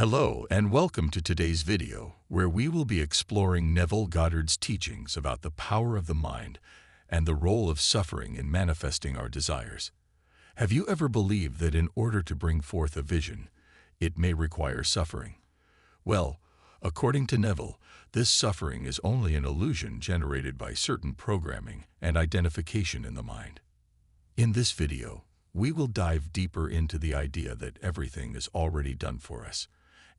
Hello and welcome to today's video, where we will be exploring Neville Goddard's teachings about the power of the mind and the role of suffering in manifesting our desires. Have you ever believed that in order to bring forth a vision, it may require suffering? Well, according to Neville, this suffering is only an illusion generated by certain programming and identification in the mind. In this video, we will dive deeper into the idea that everything is already done for us,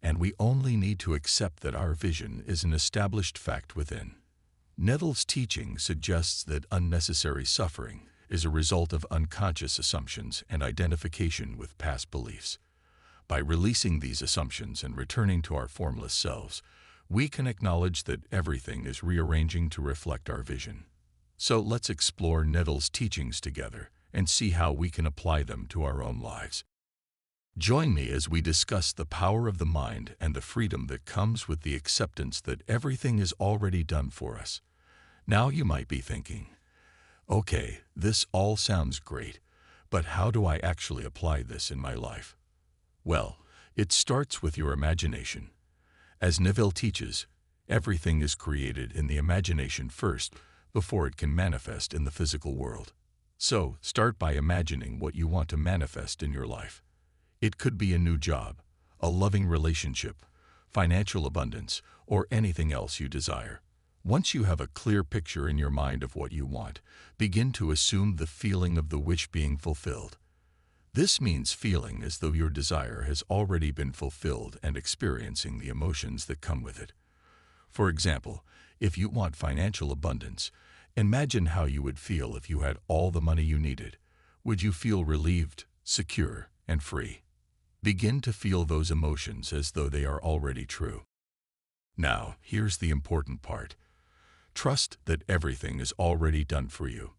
and we only need to accept that our vision is an established fact within. Neville's teaching suggests that unnecessary suffering is a result of unconscious assumptions and identification with past beliefs. By releasing these assumptions and returning to our formless selves, we can acknowledge that everything is rearranging to reflect our vision. So let's explore Neville's teachings together and see how we can apply them to our own lives. Join me as we discuss the power of the mind and the freedom that comes with the acceptance that everything is already done for us. Now you might be thinking, okay, this all sounds great, but how do I actually apply this in my life? Well, it starts with your imagination. As Neville teaches, everything is created in the imagination first before it can manifest in the physical world. So, start by imagining what you want to manifest in your life. It could be a new job, a loving relationship, financial abundance, or anything else you desire. Once you have a clear picture in your mind of what you want, begin to assume the feeling of the wish being fulfilled. This means feeling as though your desire has already been fulfilled and experiencing the emotions that come with it. For example, if you want financial abundance, imagine how you would feel if you had all the money you needed. Would you feel relieved, secure, and free? Begin to feel those emotions as though they are already true. Now, here's the important part. Trust that everything is already done for you.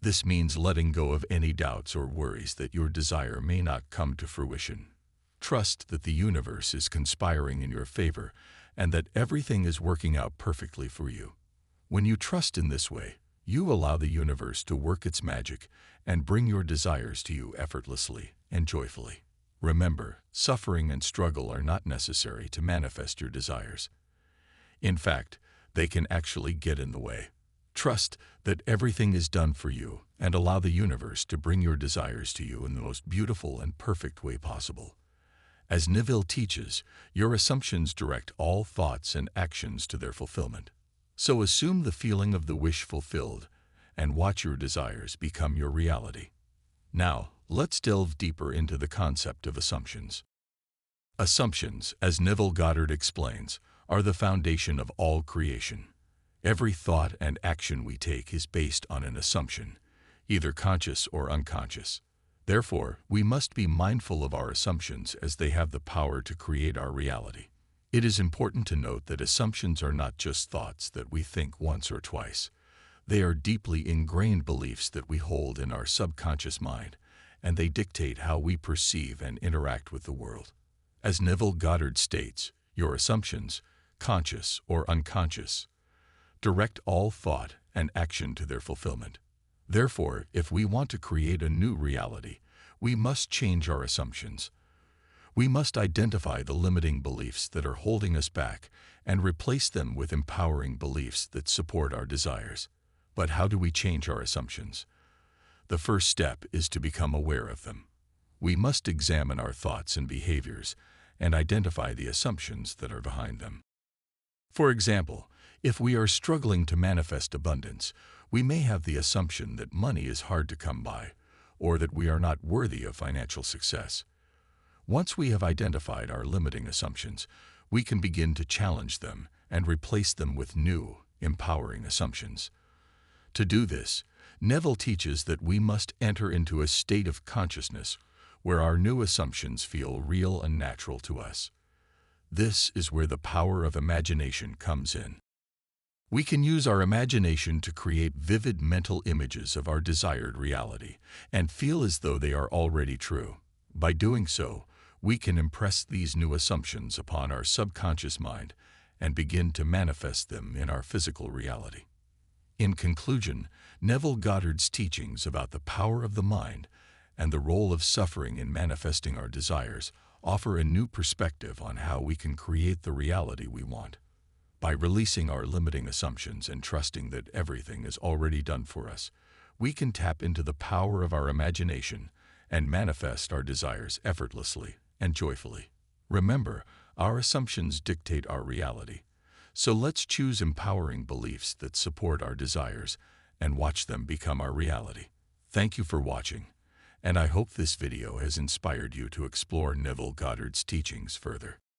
This means letting go of any doubts or worries that your desire may not come to fruition. Trust that the universe is conspiring in your favor and that everything is working out perfectly for you. When you trust in this way, you allow the universe to work its magic and bring your desires to you effortlessly and joyfully. Remember, suffering and struggle are not necessary to manifest your desires. In fact, they can actually get in the way. Trust that everything is done for you and allow the universe to bring your desires to you in the most beautiful and perfect way possible. As Neville teaches, your assumptions direct all thoughts and actions to their fulfillment. So assume the feeling of the wish fulfilled and watch your desires become your reality. Now, let's delve deeper into the concept of assumptions. Assumptions, as Neville Goddard explains, are the foundation of all creation. Every thought and action we take is based on an assumption, either conscious or unconscious. Therefore, we must be mindful of our assumptions as they have the power to create our reality. It is important to note that assumptions are not just thoughts that we think once or twice. They are deeply ingrained beliefs that we hold in our subconscious mind, and they dictate how we perceive and interact with the world. As Neville Goddard states, your assumptions, conscious or unconscious, direct all thought and action to their fulfillment. Therefore, if we want to create a new reality, we must change our assumptions. We must identify the limiting beliefs that are holding us back and replace them with empowering beliefs that support our desires. But how do we change our assumptions? The first step is to become aware of them. We must examine our thoughts and behaviors and identify the assumptions that are behind them. For example, if we are struggling to manifest abundance, we may have the assumption that money is hard to come by, or that we are not worthy of financial success. Once we have identified our limiting assumptions, we can begin to challenge them and replace them with new, empowering assumptions. To do this, Neville teaches that we must enter into a state of consciousness where our new assumptions feel real and natural to us. This is where the power of imagination comes in. We can use our imagination to create vivid mental images of our desired reality and feel as though they are already true. By doing so, we can impress these new assumptions upon our subconscious mind and begin to manifest them in our physical reality. In conclusion, Neville Goddard's teachings about the power of the mind and the role of suffering in manifesting our desires offer a new perspective on how we can create the reality we want. By releasing our limiting assumptions and trusting that everything is already done for us, we can tap into the power of our imagination and manifest our desires effortlessly and joyfully. Remember, our assumptions dictate our reality, so let's choose empowering beliefs that support our desires and watch them become our reality. Thank you for watching, and I hope this video has inspired you to explore Neville Goddard's teachings further.